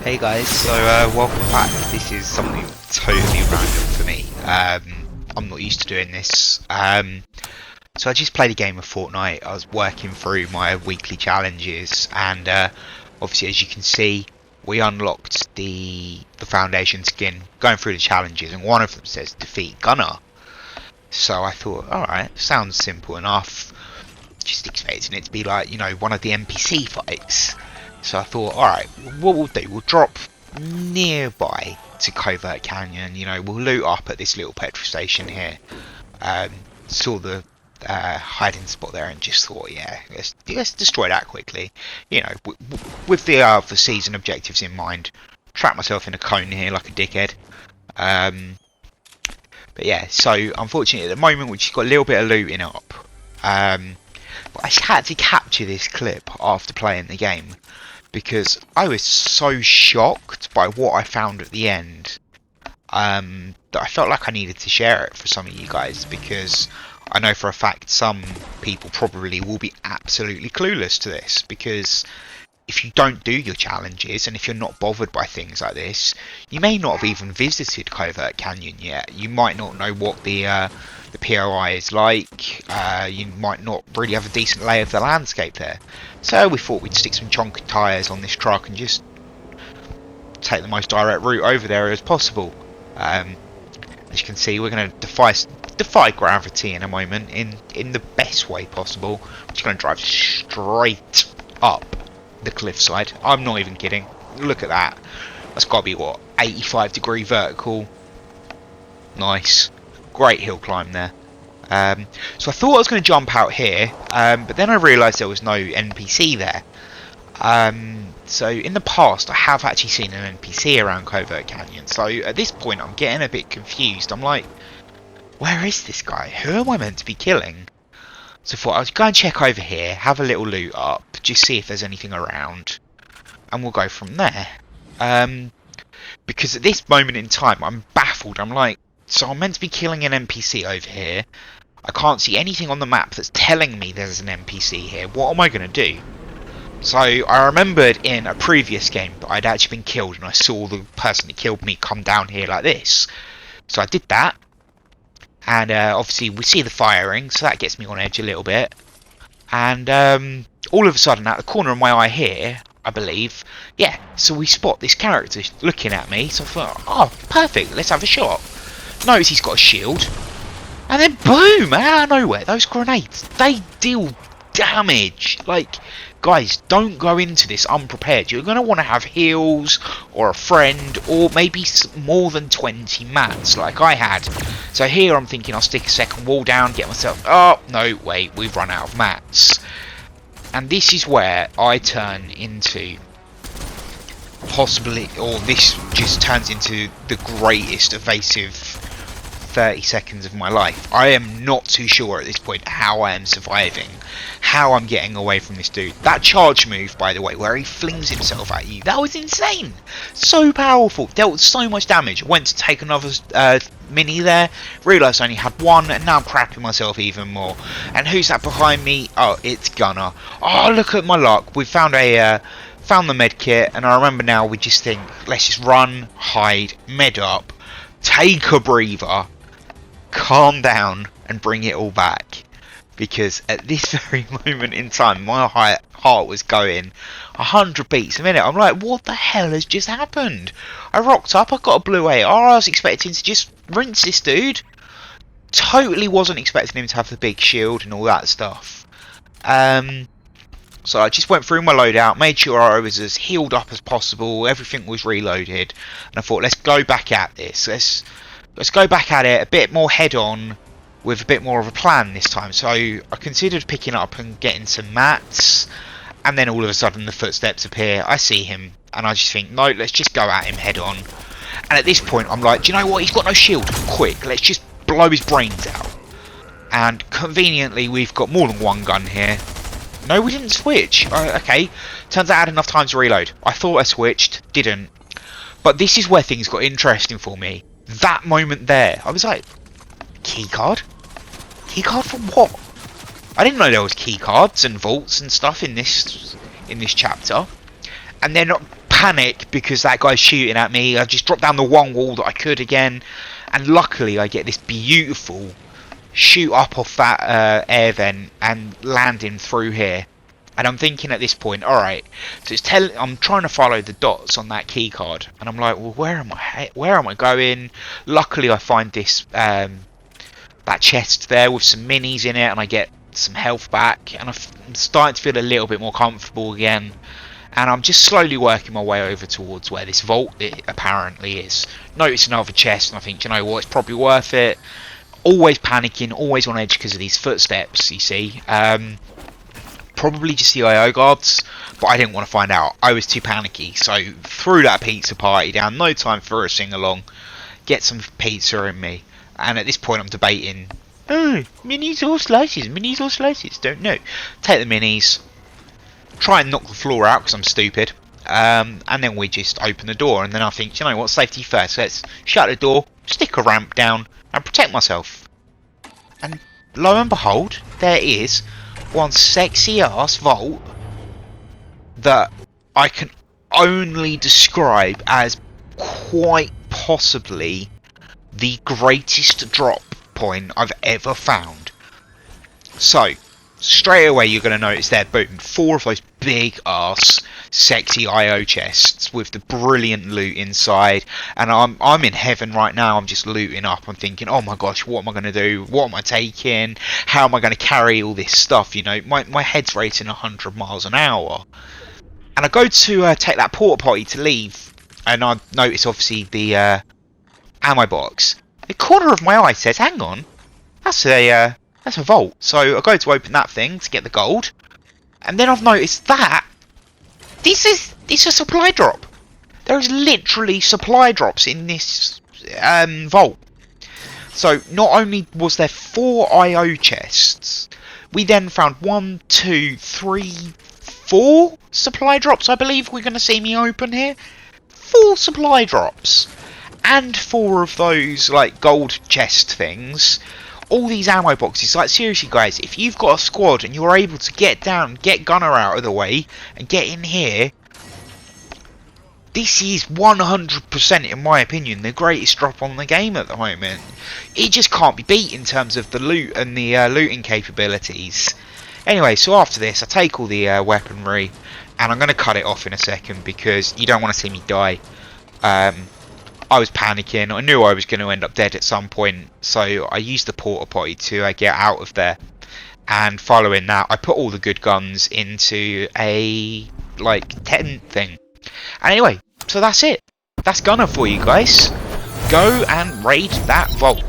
Hey guys, so welcome back. This is something totally random for me. I'm not used to doing this. So I just played a game of Fortnite. I was working through my weekly challenges, and obviously, as you can see, we unlocked the foundation skin going through the challenges, and one of them says defeat Gunnar. So I thought, alright, sounds simple enough. Just expecting it to be like, you know, one of the NPC fights. So I thought, alright, what we'll do, we'll drop nearby to Covert Canyon, you know, we'll loot up at this little petrol station here. Saw the hiding spot there and just thought, yeah, let's destroy that quickly. You know, with the season objectives in mind. Trap myself in a cone here like a dickhead. But yeah, so unfortunately at the moment we've just got a little bit of looting up. But I had to capture this clip after playing the game because I was so shocked by what I found at the end that I felt like I needed to share it for some of you guys, because I know for a fact some people probably will be absolutely clueless to this, because if you don't do your challenges and if you're not bothered by things like this, you may not have even visited Covert Canyon yet. You might not know what the POI is like. You might not really have a decent lay of the landscape there. So we thought we'd stick some chunky tyres on this truck and just take the most direct route over there as possible. As you can see, we're going to defy gravity in a moment in the best way possible. We're just going to drive straight up the cliffside. I'm not even kidding. Look at that. That's got to be what, 85-degree vertical. Nice. Great hill climb there. So I thought I was going to jump out here, but then I realised there was no NPC there. So in the past I have actually seen an NPC around Covert Canyon, so at this point I'm getting a bit confused. I'm like, where is this guy? Who am I meant to be killing? So I thought I was going to check over here, have a little loot up, just see if there's anything around, and we'll go from there. Because at this moment in time I'm baffled. I'm like, so I'm meant to be killing an NPC over here. I can't see anything on the map that's telling me there's an NPC here. What am I going to do? So I remembered in a previous game that I'd actually been killed and I saw the person that killed me come down here like this. So I did that. And obviously we see the firing, so that gets me on edge a little bit. And all of a sudden, out the corner of my eye here, I believe, yeah, so we spot this character looking at me. So I thought, oh, perfect, let's have a shot. Notice he's got a shield. And then boom, out of nowhere, those grenades, they deal damage. Like, guys, don't go into this unprepared. You're going to want to have heals or a friend or maybe more than 20 mats like I had. So here I'm thinking I'll stick a second wall down, get myself... Oh, no, wait, we've run out of mats. And this is where I turn into... possibly... or this just turns into the greatest evasive 30 seconds of my life. I am not too sure at this point how I am surviving, how I'm getting away from this dude. That charge move, by the way, where he flings himself at you, that was insane. So powerful, dealt so much damage. Went to take another mini there, realised I only had one, and now I'm crapping myself even more. And who's that behind me? Oh, it's Gunnar. Oh, look at my luck. We found found the med kit, and I remember now we just think, let's just run, hide, med up, take a breather, calm down and bring it all back, because at this very moment in time my heart was going 100 beats a minute. I'm like, what the hell has just happened? I rocked up, I got a blue AR, I was expecting to just rinse this dude. Totally wasn't expecting him to have the big shield and all that stuff. So I just went through my loadout, made sure I was as healed up as possible, everything was reloaded, and I thought, let's go back at this. Let's go back at it a bit more head on, with a bit more of a plan this time. So I considered picking up and getting some mats, and then all of a sudden the footsteps appear. I see him and I just think, no, let's just go at him head on. And at this point I'm like, do you know what, he's got no shield, quick, let's just blow his brains out. And conveniently we've got more than one gun here. No, we didn't switch. Okay, turns out I had enough time to reload. I thought I switched, didn't. But this is where things got interesting for me. That moment there, I was like, keycard? Keycard for what? I didn't know there was keycards and vaults and stuff in this chapter. And then panic because that guy's shooting at me. I just drop down the one wall that I could again, and luckily I get this beautiful shoot up off that air vent and landing through here. And I'm thinking at this point, alright, so I'm trying to follow the dots on that key card, and I'm like, well, where am I going? Luckily I find this that chest there with some minis in it, and I get some health back, and I'm starting to feel a little bit more comfortable again. And I'm just slowly working my way over towards where this vault apparently is. Notice another chest, and I think, you know what, it's probably worth it. Always panicking, always on edge because of these footsteps, you see. Probably just the IO guards, but I didn't want to find out. I was too panicky, so threw that pizza party down. No time for a sing-along. Get some pizza in me. And at this point I'm debating, oh, minis or slices? Minis or slices? Don't know. Take the minis. Try and knock the floor out because I'm stupid, and then we just open the door, and then I think, you know what, safety first, let's shut the door, stick a ramp down and protect myself. And lo and behold, there is one sexy ass vault that I can only describe as quite possibly the greatest drop point I've ever found. So straight away you're going to notice there, boom, 4 of those big ass sexy IO chests with the brilliant loot inside, and I'm in heaven right now. I'm just looting up. I'm thinking, oh my gosh, what am I going to do? What am I taking? How am I going to carry all this stuff? You know, my head's racing 100 miles an hour, and I go to take that porta potty to leave, and I notice obviously the ammo box. The corner of my eye says, hang on, that's a vault. So I go to open that thing to get the gold, and then I've noticed that it's a supply drop. There is literally supply drops in this vault. So not only was there 4 IO chests, we then found 1, 2, 3, 4 supply drops. I believe we're going to see me open here. 4 supply drops, and 4 of those like gold chest things. All these ammo boxes. Like, seriously guys, if you've got a squad and you're able to get down, get Gunnar out of the way and get in here, this is 100% in my opinion the greatest drop on the game at the moment. It just can't be beat in terms of the loot and the looting capabilities. Anyway, so after this I take all the weaponry, and I'm going to cut it off in a second because you don't want to see me die. I was panicking. I knew I was going to end up dead at some point, so I used the porta potty to get out of there. And following that, I put all the good guns into a like tent thing. And anyway, so that's it. That's Gunnar for you guys. Go and raid that vault.